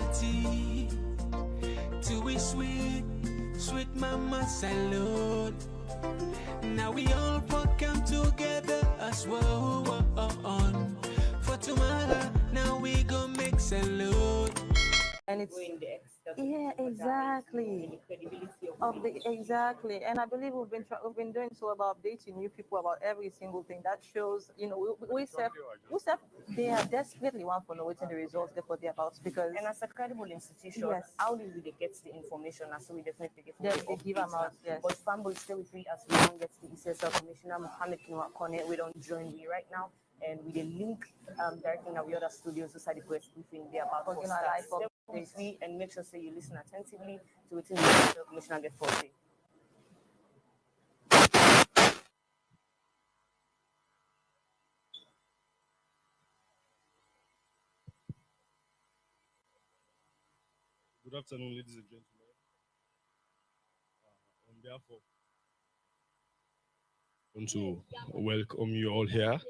unity. To we sweet, sweet mama salute. Now we all come together as one. For tomorrow, now we gon' make salute. And it's Going the extra to yeah, for that, the exactly. credibility Of of the exactly, and I believe we've been doing so about updating new people about every single thing. That shows, we self they are desperately want for knowing the results they put there about because and as a credible institution, yes, how do we get the information? And so we definitely get they give them out. Yes, But Fambo is still with me as we don't get the ECSL Commissioner Mohamed Konneh. We don't join me right now, and with the link directly in our other studios inside the press briefing there about for for life stay updates. with me and make sure say you listen attentively to what the ECSL Commissioner get for say. Good afternoon, ladies and gentlemen. On behalf of, I want to welcome you all here.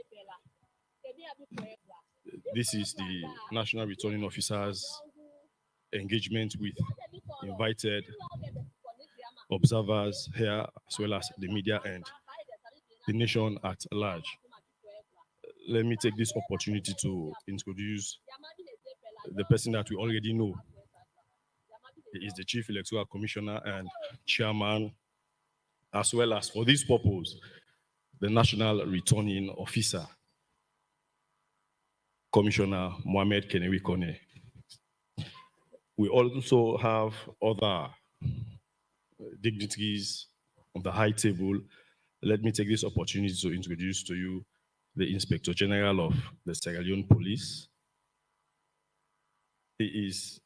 This is the National Returning Officers engagement with invited observers here, as well as the media and the nation at large. Let me take this opportunity to introduce the person that we already know. He is the Chief Electoral Commissioner and Chairman, as well as, for this purpose, the National Returning Officer, Commissioner Mohamed Konneh. We also have other dignitaries on the high table. Let me take this opportunity to introduce to you the Inspector General of the Sierra Leone Police. He is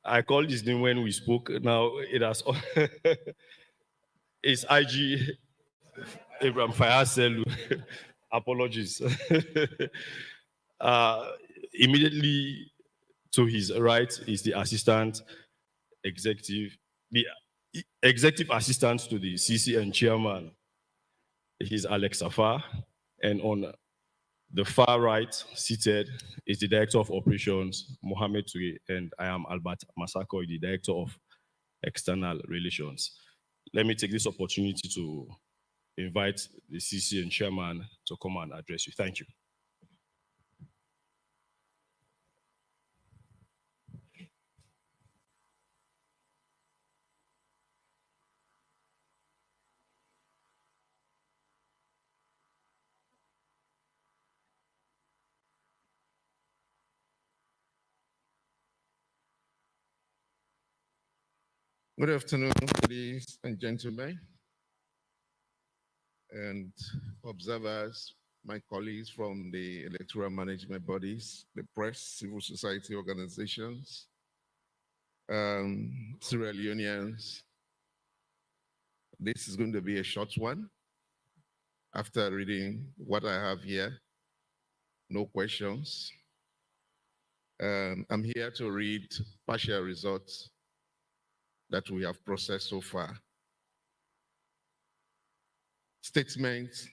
I called his name when we spoke. Now it has it's IG Abraham Fayaselu. Apologies. Immediately to his right is the assistant executive, the executive assistant to the CCN chairman. He's Alex Afar, and on the far right seated is the Director of Operations, Mohamed Ture, and I am Albert Masako, the Director of External Relations. Let me take this opportunity to invite the CCN chairman to come and address you. Thank you. Good afternoon, ladies and gentlemen, and observers, my colleagues from the electoral management bodies, the press, civil society organizations, Sierra Leoneans. This is going to be a short one. After reading what I have here, no questions. I'm here to read partial results that we have processed so far. Statement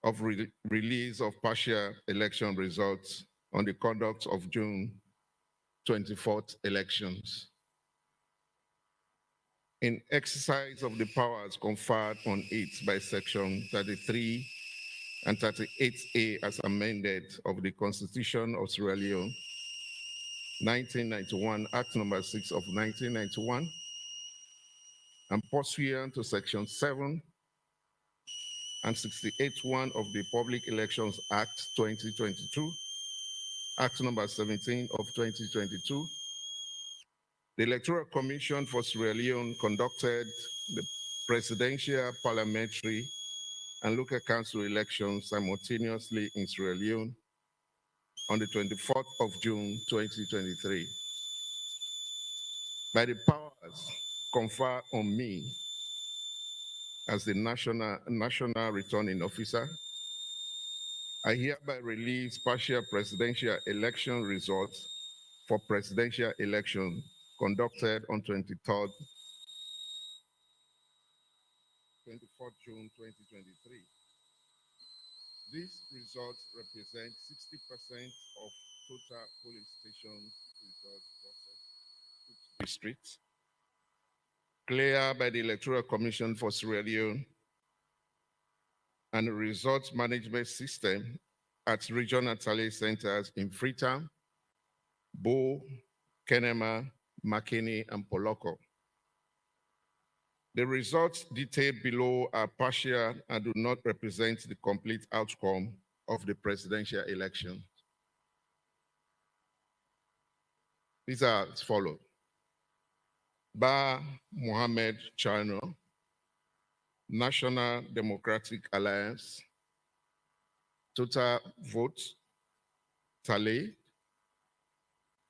of release of partial election results on the conduct of June 24th elections. In exercise of the powers conferred on it by Section 33 and 38A as amended of the Constitution of Sierra Leone, 1991, Act number 6 of 1991, and pursuant to Section 7 and 68(1) of the Public Elections Act 2022, Act number 17 of 2022, the Electoral Commission for Sierra Leone conducted the presidential, parliamentary, and local council elections simultaneously in Sierra Leone on the 24th of June 2023. By the powers conferred on me as the National Returning Officer, I hereby release partial presidential election results for presidential election conducted on 24th June 2023. These results represent 60% of total polling stations results processed districts. Clear by the Electoral Commission for Sierra Leone and the results management system at regional tally centers in Freetown, Bo, Kenema, Makeni, and Poloko. The results detailed below are partial and do not represent the complete outcome of the presidential election. These are as follows. Ba Mohamed Konneh, National Democratic Alliance, total votes tally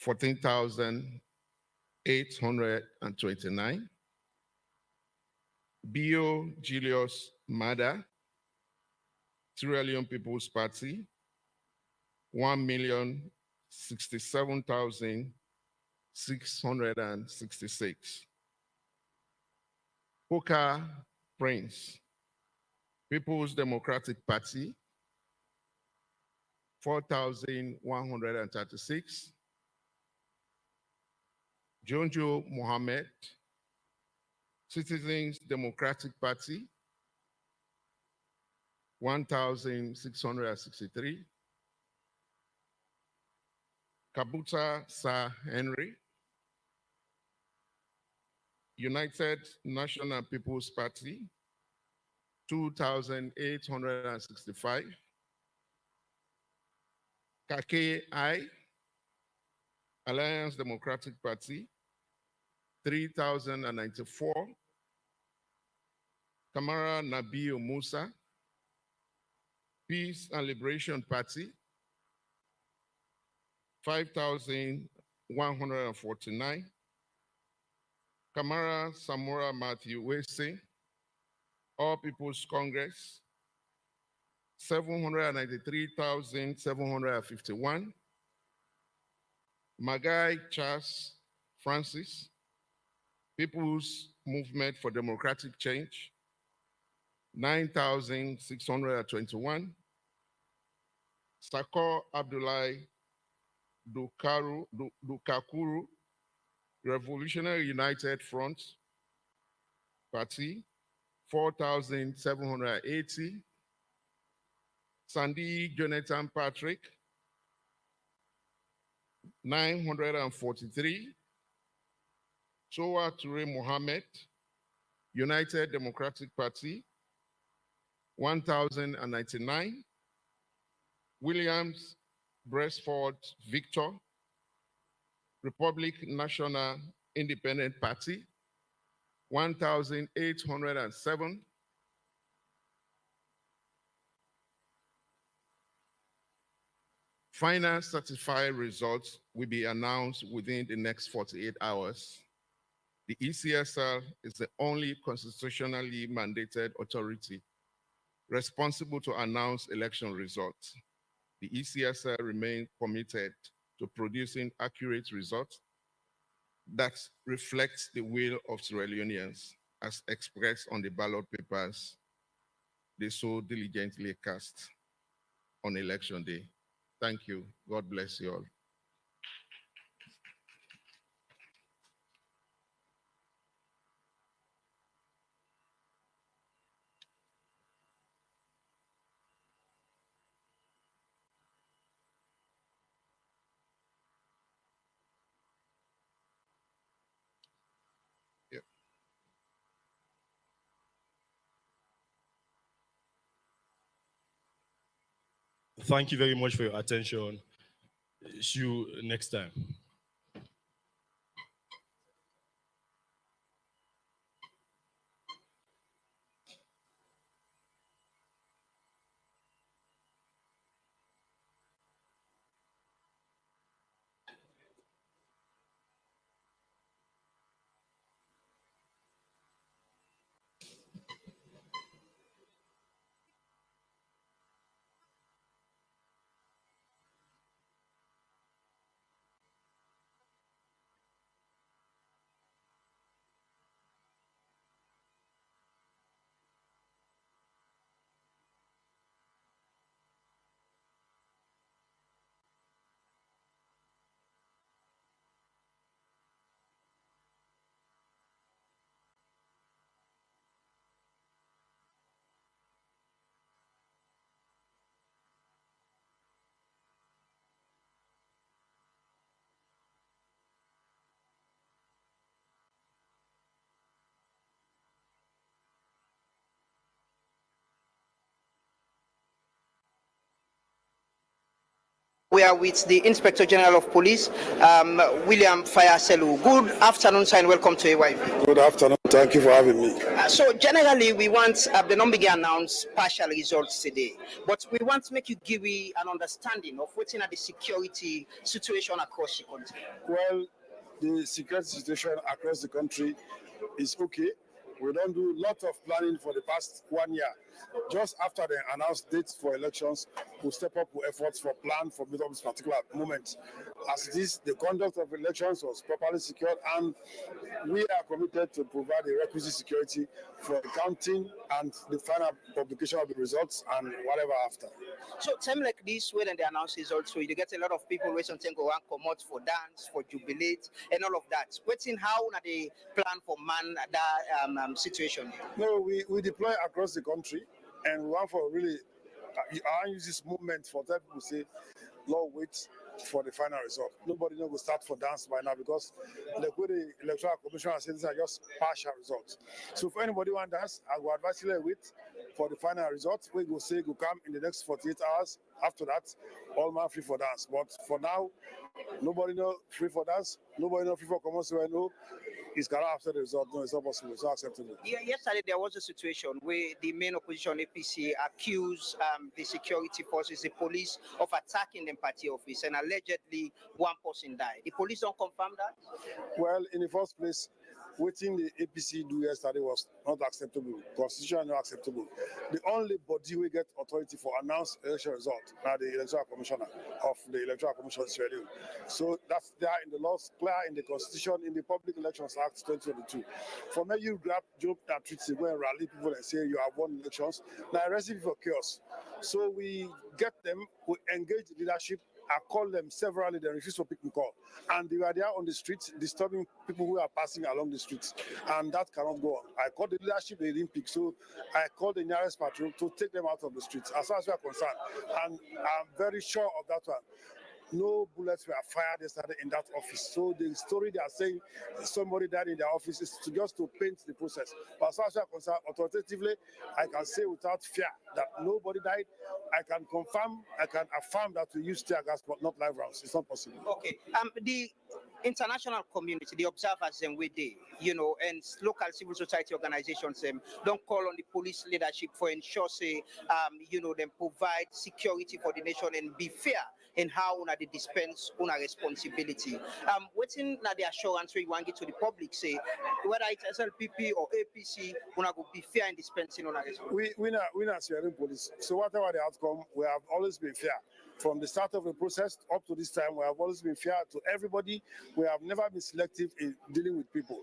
14,829. Bio Julius Mada, Sierra Leone People's Party, 1,067,666. Poka Prince, People's Democratic Party, 4,136. Jonjo Mohammed, Citizens Democratic Party, 1,663. Kabuta Sir Henry, United National People's Party, 2,865. Kake I, Alliance Democratic Party, 3,094. Kamara Nabil Musa, Peace and Liberation Party, 5,149. Kamara Samora Matthew Wese, All People's Congress, 793,751. Magai Charles Francis, People's Movement for Democratic Change, 9,621. Sako Abdullahi Dukakuru, Revolutionary United Front Party, 4,780. Sandy Jonathan Patrick, 943. Sowa Ture Mohammed, United Democratic Party, 1,099. Williams Bresford Victor, Republic National Independent Party, 1,807. Final certified results will be announced within the next 48 hours. The ECSL is the only constitutionally mandated authority responsible to announce election results. The ECSL remains committed to producing accurate results that reflect the will of Sierra Leoneans as expressed on the ballot papers they so diligently cast on election day. Thank you. God bless you all. Thank you very much for your attention. See you next time. We are with the Inspector General of Police, William Fayaselu. Good afternoon, sir, and welcome to AYV. Good afternoon. Thank you for having me. So generally, we want the number announce partial results today, but we want to make you give me an understanding of what's in the security situation across the country. Well, the security situation across the country is okay. We don't do a lot of planning for the past 1 year. Just after the announced dates for elections, we step up with efforts for plan for this particular moment. As it is, the conduct of elections was properly secured, and we are committed to provide the requisite security for the counting and the final publication of the results and whatever after. So time like this, when they announce results, so you get a lot of people who something go and come out for dance, for jubilate, and all of that. Waiting how they plan for man that situation? No, we deploy across the country, and we want for really, I use this movement for that people say, Lord, wait for the final result. Nobody will start for dance by now because the electoral commission has said these are just partial results. So for anybody who wants dance, I will advise you to wait for the final result. We will say go come in the next 48 hours. After that, all man free for dance. But for now, nobody know free for dance. Nobody know free for common. So I know it's gonna after the result. No, it's not possible. It's not acceptable. Yeah, yesterday there was a situation where the main opposition APC accused the security forces, the police, of attacking the party office, and allegedly one person died. The police don't confirm that? Well, in the first place, waiting the APC do yesterday was not acceptable. Constitution not acceptable. The only body we get authority for announced election result now the electoral commissioner of the electoral commission Sierra Leone. So that's there in the laws, clear in the constitution, in the Public Elections Act 2022. For me, you grab joke that treats you when rally people and say you have won elections. Now arresting for chaos. So we get them, we engage leadership. I call them severally, they refuse to pick the call. And they were there on the streets, disturbing people who are passing along the streets. And that cannot go on. I called the leadership, they didn't pick. So I called the nearest patrol to take them out of the streets, as far as we are concerned. And I'm very sure of that one. No bullets were fired yesterday in that office. So the story they are saying somebody died in their office is just to paint the process. But as far as we are concerned, authoritatively, I can say without fear that nobody died. I can confirm, I can affirm that we use tear gas, but not live rounds. It's not possible. Okay. The international community, the observers, and we they, and local civil society organizations, don't call on the police leadership for ensure, say, them provide security for the nation and be fair in how they dispense on a responsibility. Waiting na the assurance we want to get to the public, say, whether it's SLPP or APC, we go be fair in dispensing on a responsibility. We not Sierra police. So whatever the outcome, we have always been fair. From the start of the process up to this time, we have always been fair to everybody. We have never been selective in dealing with people.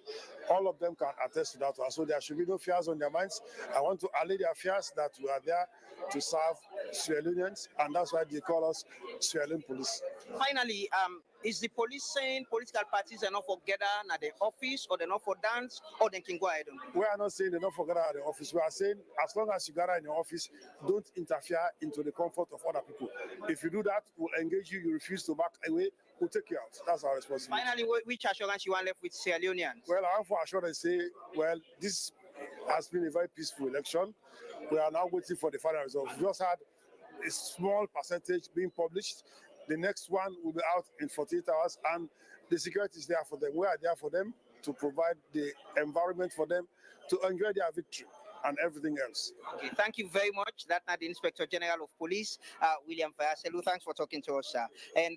All of them can attest to that one. So there should be no fears on their minds. I want to allay their fears that we are there to serve Sierra Leoneans, and that's why they call us Sierra Leone police. Finally, is the police saying political parties are not for gather at the office, or they're not for dance, or they can go ahead? We are not saying they're not for gather at the office. We are saying as long as you gather in your office, don't interfere into the comfort of other people. If you do that, we'll engage you. You refuse to back away, we'll take you out. That's our responsibility. Finally, which assurance you want left with Sierra Leoneans? Well, I want for assurance say, well, this has been a very peaceful election. We are now waiting for the final results. We just had a small percentage being published. The next one will be out in 48 hours, and the security is there for them. We are there for them to provide the environment for them to enjoy their victory and everything else. Okay, thank you very much. That's the Inspector General of Police, William Fayaselu. Thanks for talking to us, sir. And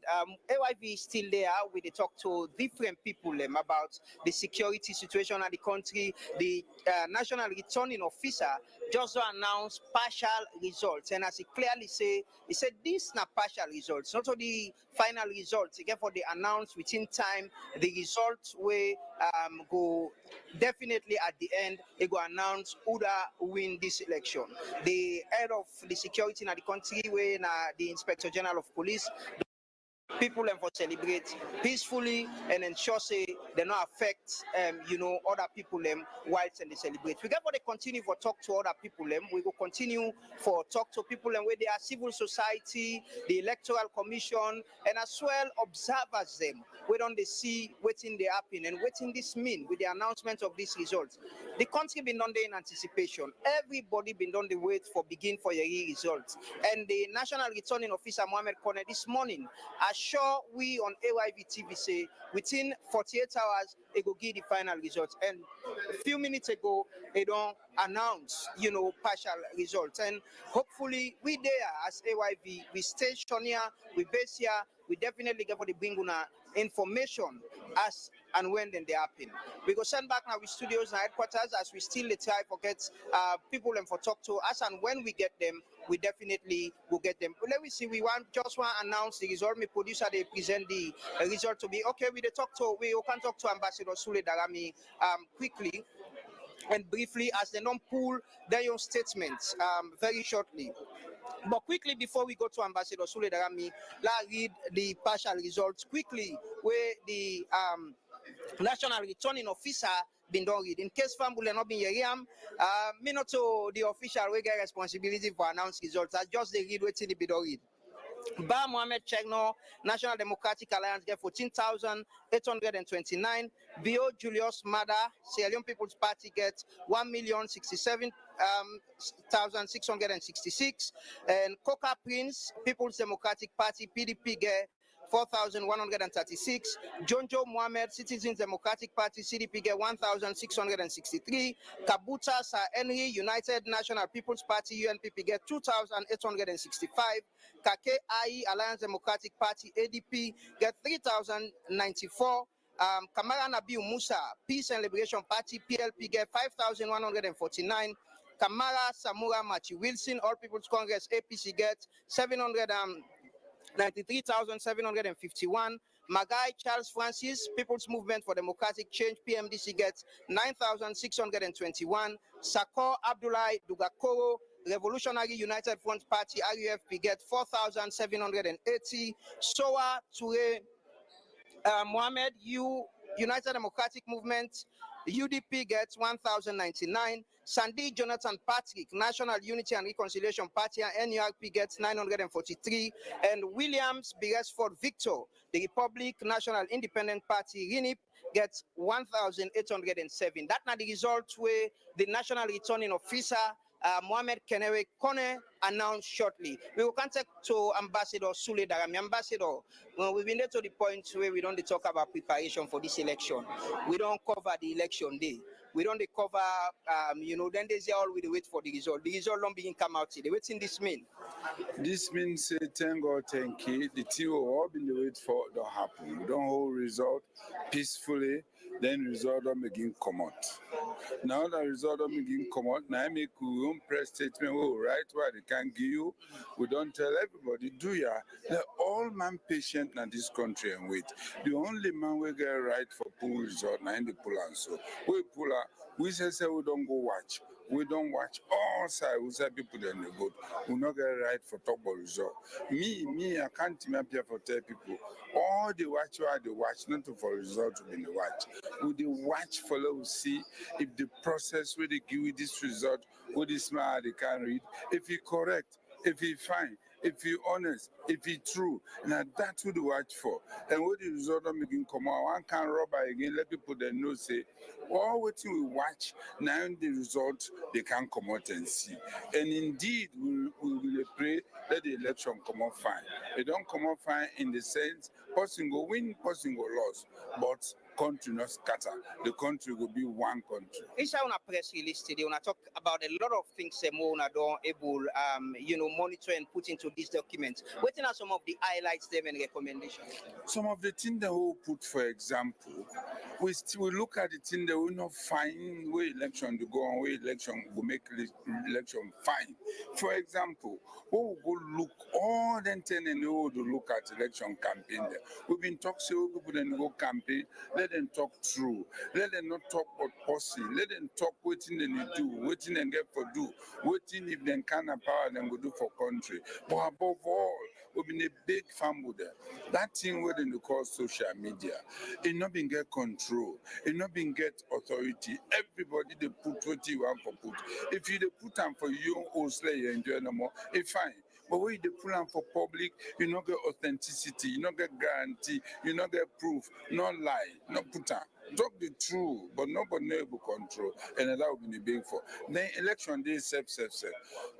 AYV is still there. We talk to different people about the security situation in the country. The National Returning Officer just announced partial results. And as he clearly said, he said this is not partial results, not the final results. Again, for the announced within time, the results will go definitely at the end, they go announce who win this election. The head of the security in the country, when the Inspector General of Police people and for celebrate peacefully and ensure say they not affect other people whilst and they celebrate. We got to continue for talk to other people we will continue for talk to people where they are civil society, the electoral commission, and as well observers we don't they see waiting they happen and waiting this mean with the announcement of these results. The country been done there in anticipation. Everybody been done the wait for begin for your results. And the National Returning Officer Mohamed Konneh this morning assure we on AYV TV say within 48 hours it will give the final results. And a few minutes ago they don't announce partial results. And hopefully we there as AYV, we station here, we base here, we definitely get for the bring information as and when then they happen. We go send back now with studios and headquarters as we still try to get people and for talk to us, and when we get them, we definitely will get them. Let me see, we just want to announce the result. My producer they present the result to me. Okay, we can talk to Ambassador Sule Darami quickly and briefly as they don't pull their own statements very shortly. But quickly, before we go to Ambassador Sule Darami, let's read the partial results quickly, where the National Returning Officer been done read. In case family not been here, me not to the official we get responsibility for announce results. I just they read waiting the be done read. Ba Mohamed Chegno, National Democratic Alliance get 14,829. Bio Julius Mada, Sierra Leone People's Party get 1,067,666. And Coca Prince, People's Democratic Party, PDP get 4,136. Jonjo Mohammed, Citizens Democratic Party, CDP get 1,663. Kabuta Sir Henry, United National People's Party, UNPP get 2,865. Kake Ai, Alliance Democratic Party, ADP get 3,094. Kamara Nabiu Musa, Peace and Liberation Party, PLP get 5,149. Kamara Samura Machi Wilson, All People's Congress, APC get 793,751. Magai Charles Francis, People's Movement for Democratic Change, PMDC gets 9,621. Sakor Abdullahi Dugakoro, Revolutionary United Front Party, RUFP, get 4,780. Soa Toure Mohammed, United Democratic Movement, UDP gets 1,099. Sandy Jonathan Patrick, National Unity and Reconciliation Party, and NURP gets 943. And Williams Beresford Victor, the Republic National Independent Party, RINIP, gets 1,807. That's not the result where the National Returning Officer Mohamed Konneh announced shortly. We will contact to Ambassador Sule Darami. Ambassador, we've been there to the point where we don't talk about preparation for this election. We don't cover the election day. We don't cover, then they say all we wait for the result. The result don't begin come out today. What's in this mean? This means say thank God, thank you. The team will all be wait for don't happen. We don't hold result peacefully, then result don't begin come out. Now the result don't begin come out. Now I make we own press statement. Oh, right where they can give you. We don't tell everybody. Do ya? The all man patient in this country and wait. The only man we get right for pool result now in the pool and so we pull out. We say we don't go watch. We don't watch all sides. We say people then they vote. We not get right for top of result. Me, I can't even appear for tell people. All the watch why they watch, not for result to be the watch. With the watch follow, we see if the process where they give you this result, with this man they can read. If he correct, if he fine, if he honest, if he true, now that's what they watch for. And what the result of making come out, one can rob again, let people then know say, all what we watch, now the result they can come out and see. And indeed, we will pray that the election come out fine. They don't come out fine in the sense, person go win, person go lose, but country not scatter. The country will be one country. Inside on a press release today, when I talk about a lot of things Mona don't able monitor and put into this document. What are some of the highlights them and recommendations? Some of the things that we put, for example, we look at the thing that we not find where election to go on, where election will make election fine. For example, we will go look all the things and we will look at election campaign there. We've been talking to people then go campaign. Let them talk true. Let them not talk about policy. Let them talk what they do, what they get for do, what if they can have power then go do for country. But above all, we've been a big fumble there. That thing within the call social media, it not been get control, it not been get authority. Everybody they put what you want for put. If you they put them for your own slay you enjoy no more, it's fine. But when you put them for public, you not get authenticity, you not get guarantee, you not get proof, not lie, not put them. Talk the truth, but nobody able control, and that will be the big for. Then election day, self.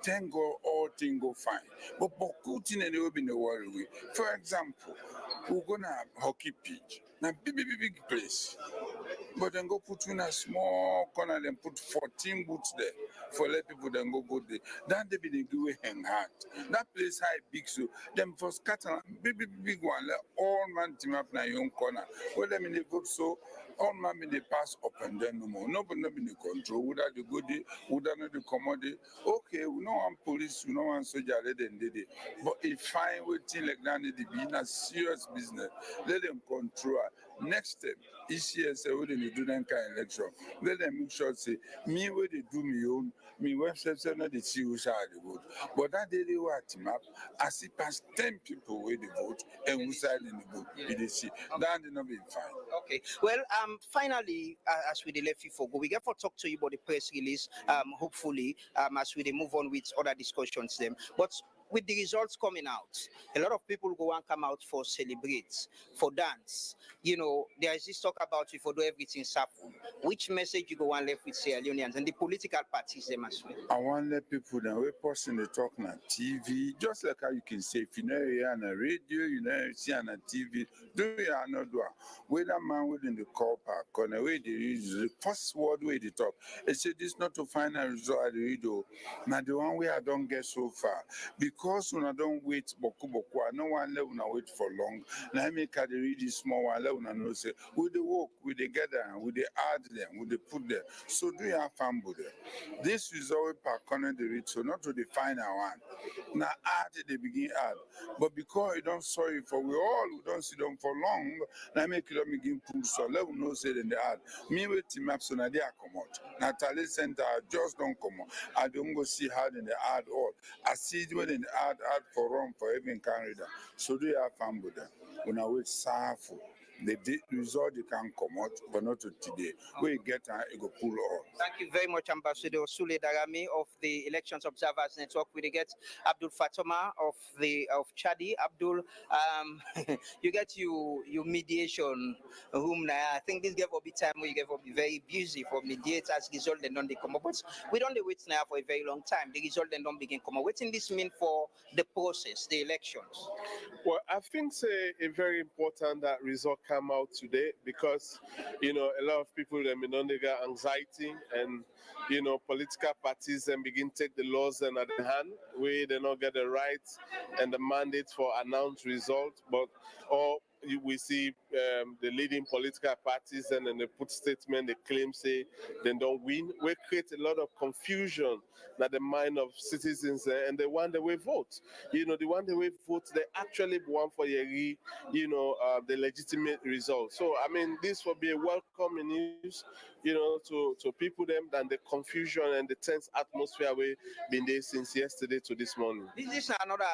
Thank God, all things go fine. But Putin and they will be in the world. For example, we're gonna have hockey pitch. Now, big place. But then go put in a small corner and put 14 boots there for let people then go there. Then they be the give hang hard. That place high big so them for scatter big one let all man team up na your own corner. Well them in the vote so all man in the pass up and down no more. Nobody in the control. Without the goodie, without the commodity. Okay, we know one police, we know one soldier, let them did it. But if fine waiting like that, they be in a serious business. Let them control. Next step, ECS when they do that kind of election, let them make sure say me where they do me own, me website say not they see who side they vote. But that day they were team up, I see past 10 people where they vote and who side in the vote, they see. That they not be fine. Okay. Well, finally, as we left you for go, we get for talk to you about the press release. Hopefully, as we move on with other discussions, them. But with the results coming out, a lot of people go and come out for celebrate, for dance. You know, there is this talk about if we do everything saffron. Which message you go and left with Sierra Leoneans and the political parties them as well? I want to let people that we person they talk on TV, just like how you can say if you know you on a radio, you know you see on a TV, do you not do it? Where that man within the car park, on the way they use the first word way they talk. They say this not to find a result at the radio. Now the one way I don't get so far. Because when I don't wait boku, I no one let una wait for long. Now I make a read this small one, let una know say we the work, we the gather, we the add them, we the put there. So do you have fun with them? This is always per corner the read, so not to the final one. Now add they begin add. But because you don't sorry for we don't see them for long, now make it begin pull so let we know say then they add. Me with team up so now they are come out. Now Talent Center just don't come out. I don't go see how then they add all. I see when they add for run for even Canada. So do you have fun with them? When I wait safu. The result you can come out, but not to today. We get it go pull off. Thank you very much, Ambassador Sule Darami of the Elections Observers Network. We get Abdul Fatoma of Chadi. Abdul, you get your mediation room now. I think this gave a bit time where you gave be very busy for mediate as result they don't come up. But we don't wait now for a very long time. The result they don't begin come up. What does this mean for the process, the elections? Well, I think it's very important that result come out today because, a lot of people they may not get anxiety and, political parties then begin to take the laws and at the hand where they not get the rights and the mandate for announced results, but we see the leading political parties and then they put statement, they claim say they don't win. We create a lot of confusion that the mind of citizens and the one that we vote. The one that we vote, they actually want for the legitimate result. So I mean, this will be a welcome news, to people them than the confusion and the tense atmosphere we've been there since yesterday to this morning. This is another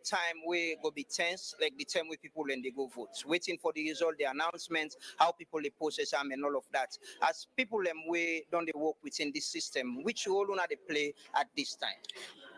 time where go be tense, like the time where people and they go vote, waiting for the result, the announcements, how people they process them and all of that. As people we don't they work within this system, which role do they play at this time?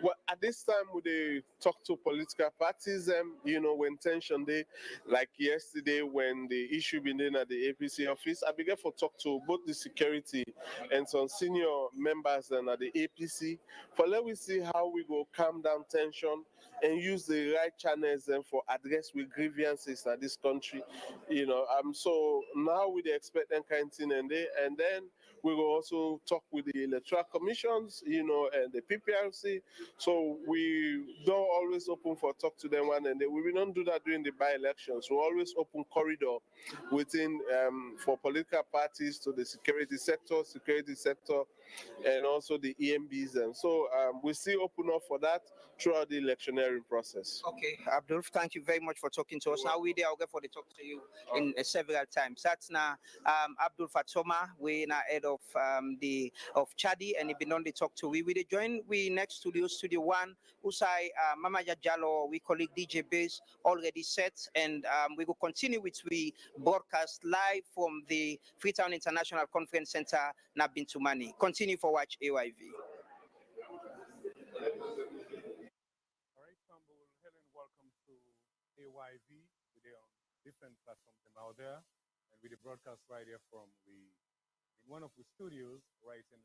Well, at this time, we they talk to political parties, when tension day, like yesterday when the issue been in at the APC office, I began to talk to both the security and some senior members and at the APC, for let we see how we go calm down tension and use the right channels then for address with grievances at this country, So now we expect that kind of thing and then we will also talk with the electoral commissions, and the PPRC. So we don't always open for talk to them one and we will not do that during the by-elections. We always open corridor within for political parties to the security sector and also the EMBs. And so we still open up for that throughout the electioneering process. Okay, Abdul, thank you very much for talking to us. Now we there, I'll get for the talk to you in several times. That's now Abdul Fatoma, we now head of Chadi, and he been on the talk to we. We join we next studio one. Usai Mama Jalo, we colleague DJ Base already set, and we will continue with we broadcast live from the Freetown International Conference Center, Nabintumani. Continue for watch AYV. All right, Campbell, hello and welcome to AYV. We're on different platforms out there, and with the broadcast right here from in one of the studios right in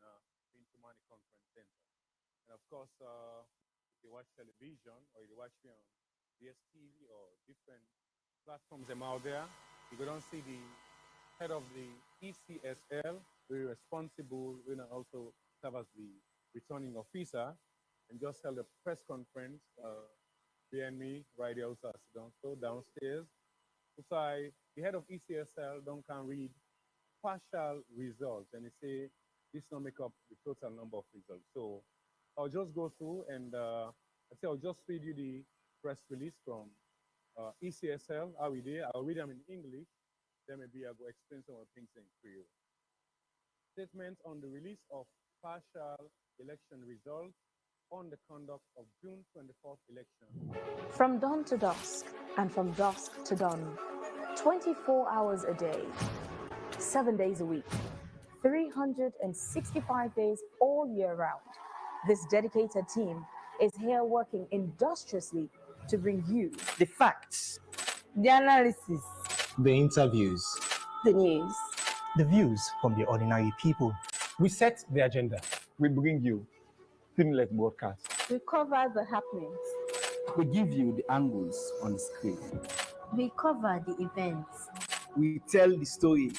Bintumani Conference Center. And of course, if you watch television or you watch me on DSTV or different platforms out there, you don't see the head of the ECSL, very responsible, also serve as the returning officer, and just held a press conference behind me right here also downstairs. The head of ECSL can read partial results, and he say this don't make up the total number of results. So I'll just go through and I'll just read you the press release from ECSL. I'll read them in English. Then maybe I'll go explain some of the things in Creole. Statements on the release of partial election results on the conduct of June 24th election. From dawn to dusk, and from dusk to dawn, 24 hours a day, 7 days a week, 365 days all year round. This dedicated team is here working industriously to bring you the facts, the analysis, the interviews, the news, the views from the ordinary people. We set the agenda. We bring you seamless broadcast. we cover the happenings, We give you the angles on the screen. we cover the events, We tell the story.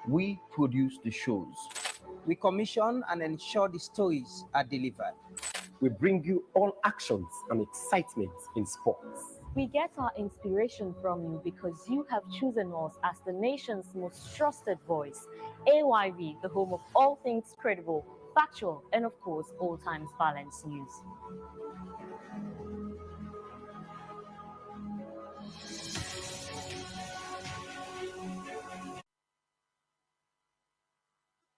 We produce the shows. We commission and ensure the stories are delivered. We bring you all actions and excitement in sports. We get our inspiration from you because you have chosen us as the nation's most trusted voice. AYV, the home of all things credible, factual, and of course, all times balanced news.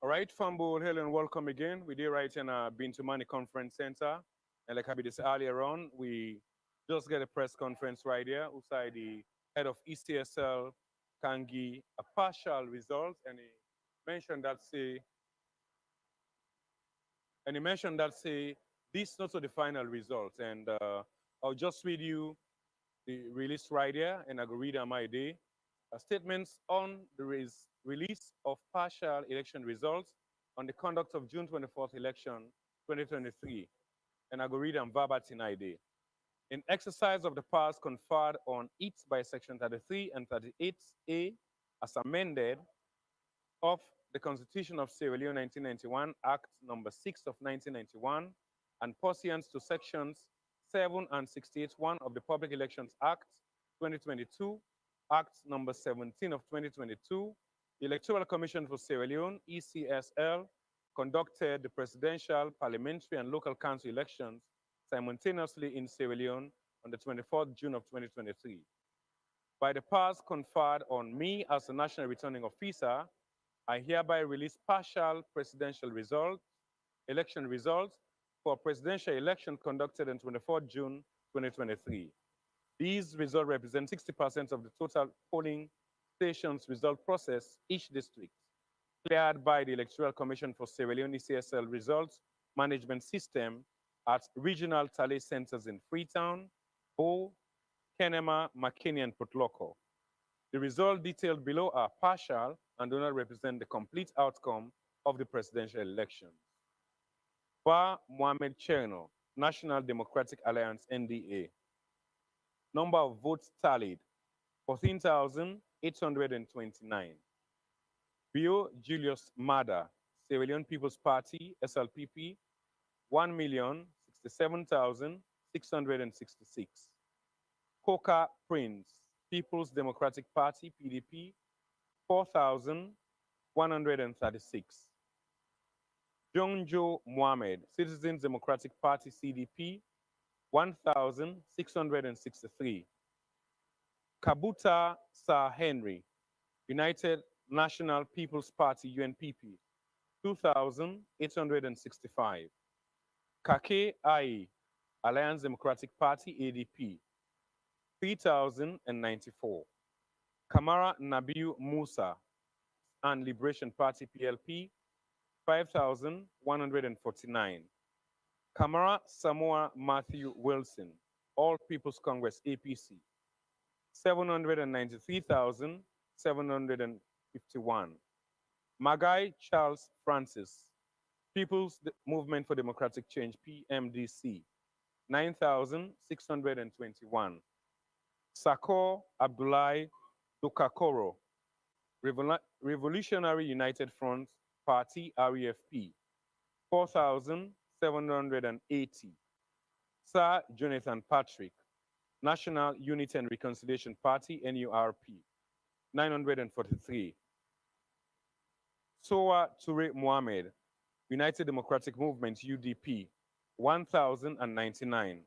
All right, Fumble, hello and welcome again. We did right in Bintumani Conference Center. And like I did this earlier on, we just get a press conference right here. Usai, the head of ECSL, can give a partial result, and he mentioned that this not so the final result. And I'll just read you the release right here, and I will read on my day. Statements on the release of partial election results on the conduct of June 24th election 2023. And I will read them verbatim ID. In exercise of the powers conferred on it by Section 33 and 38A as amended of the Constitution of Sierra Leone 1991, Act number 6 of 1991, and pursuant to Sections 7 and 68(1) of the Public Elections Act 2022, Act number 17 of 2022, the Electoral Commission for Sierra Leone, ECSL, conducted the presidential, parliamentary, and local council elections simultaneously in Sierra Leone on the 24th June of 2023. By the powers conferred on me as the National Returning Officer, I hereby release partial presidential election results for presidential election conducted on 24th June 2023. These results represent 60% of the total polling stations result process each district, cleared by the Electoral Commission for Sierra Leone ECSL results management system at regional tally centers in Freetown, Bo, Kenema, McKinney, and Putloko. The results detailed below are partial and do not represent the complete outcome of the presidential elections. Ba Mohamed Konneh, National Democratic Alliance, NDA. Number of votes tallied, 14,829. Bio Julius Mada, Sierra Leone People's Party, SLPP, 1,067,666. Coca Prince, People's Democratic Party, PDP, 4,136. Jonjo Mohamed, Citizens Democratic Party CDP, 1,663. Kabuta Sir Henry, United National People's Party UNPP, 2,865. Kake Ai, Alliance Democratic Party ADP, 3,094. Kamara Nabiu Musa and Liberation Party PLP, 5,149. Kamara Samoa Matthew Wilson, All People's Congress APC, 793,751. Magai Charles Francis, People's Movement for Democratic Change PMDC, 9,621. Sakor Abdullahi Dukakoro, Revolutionary United Front Party REFP, 4,780. Sir Jonathan Patrick, National Unity and Reconciliation Party NURP, 943. Soa Toure Mohamed, United Democratic Movement UDP, 1,099.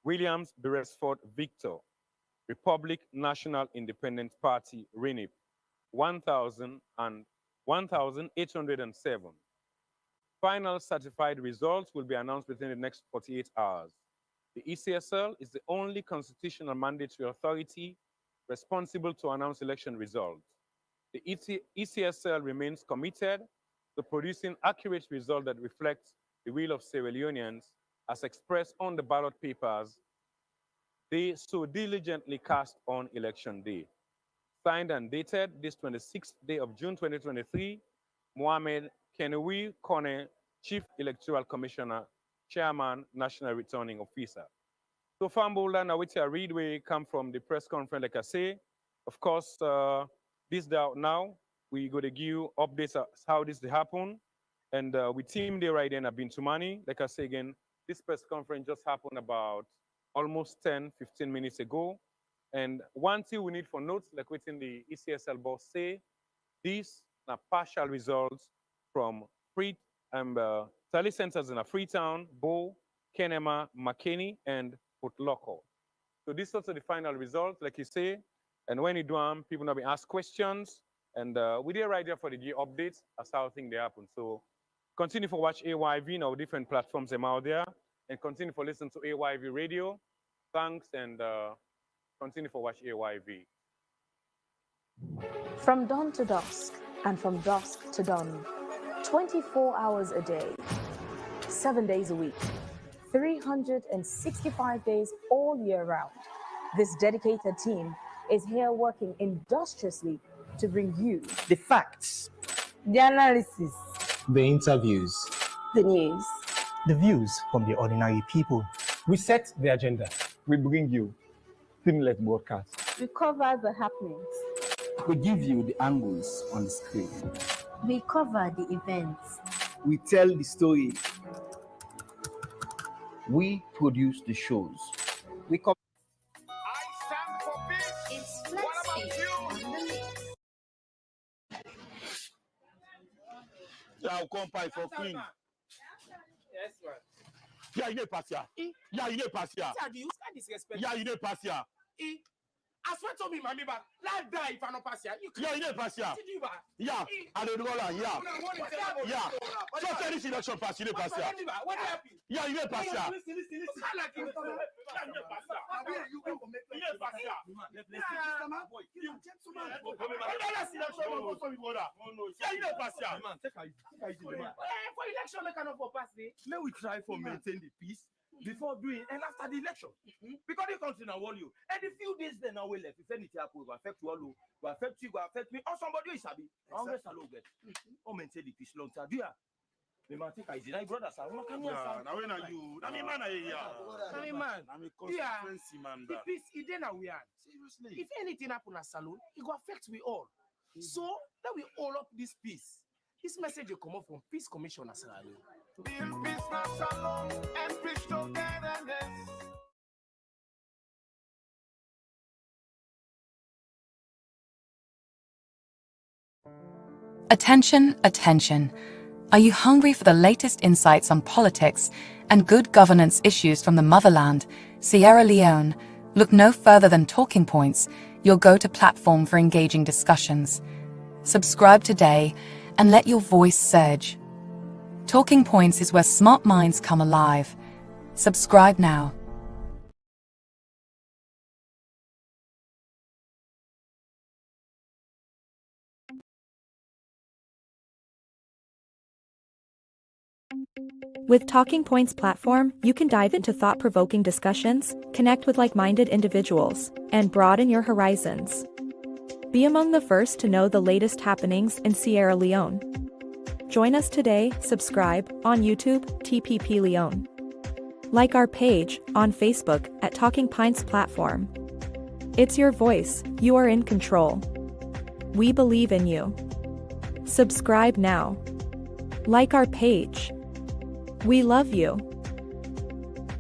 Williams Beresford Victor, Republic National Independent Party RENIP, 1,807. Final certified results will be announced within the next 48 hours. The ECSL is the only constitutional mandatory authority responsible to announce election results. The ECSL remains committed to producing accurate results that reflect the will of Sierra Leoneans as expressed on the ballot papers they so diligently cast on election day. Signed and dated this 26th day of June 2023, Mohamed Konneh, Chief Electoral Commissioner, Chairman, National Returning Officer. So Fambola, now which I read, we come from the press conference, like I say. Of course, this now, we go to give updates of how this happen. And we team there right then, I've been to money. Like I say again, this press conference just happened about almost 10, 15 minutes ago. And one thing we need for notes, like within the ECSL boss say, these are partial results from tally centers in Freetown, Bow, Kenema, McKinney, and Port Loko. So these are the final results, like you say. And when you do them, people now be asked questions. And we're there right there for the gear updates as how things they happen. So continue to watch AYV now, different platforms them out there. And continue to listen to AYV radio. Thanks, and continue to watch AYV. From dawn to dusk, and from dusk to dawn, 24 hours a day, 7 days a week, 365 days all year round. This dedicated team is here working industriously to bring you The facts, the analysis, the interviews, the news, the views from the ordinary people. We set the agenda. We bring you seamless broadcast. we cover the happenings, We give you the angles on the screen. we cover the events, We tell the story. We produce the shows. We come. it's flexi on the mix. Yeah, I'll come by for Queen. Yes, man. Yeah, you know pass here. Yeah, you know pass here. You can't disrespect. Yeah, you know pass here. I swear to me, mommy, but like die if I don't pass here. Yeah, you know pass here. Yeah, I don't know that. Yeah. Yeah. So tell this election pass, you know pass here. What happened? Yeah, you know pass here. Listen. You for election, they cannot for pass me. May we try for maintain the peace before doing and after the election. Because the country now want you. And a few days then now will left. If anything happen, will affect you all, will affect you, will affect me, or somebody is happy. Always alone get. Or maintain the peace long time. Yeah. The man think I did. I brothers are not coming. Now when are you? I mean, man, man. I'm a constituency man. The peace is then we are. Seriously. If anything happen at salon, it will affect we all. So that we all up this peace. This message will come up from Peace Commissioner Sierra Leone. Build business alone and preach togetherness. Attention, attention. Are you hungry for the latest insights on politics and good governance issues from the motherland, Sierra Leone? Look no further than Talking Points, your go-to platform for engaging discussions. Subscribe today and let your voice surge. Talking Points is where smart minds come alive. Subscribe now. With Talking Points platform, you can dive into thought-provoking discussions, connect with like-minded individuals, and broaden your horizons. Be among the first to know the latest happenings in Sierra Leone. Join us today, subscribe on YouTube, TPP Leone. Like our page on Facebook at Talking Points platform. It's your voice, you are in control. We believe in you. Subscribe now. Like our page. We love you.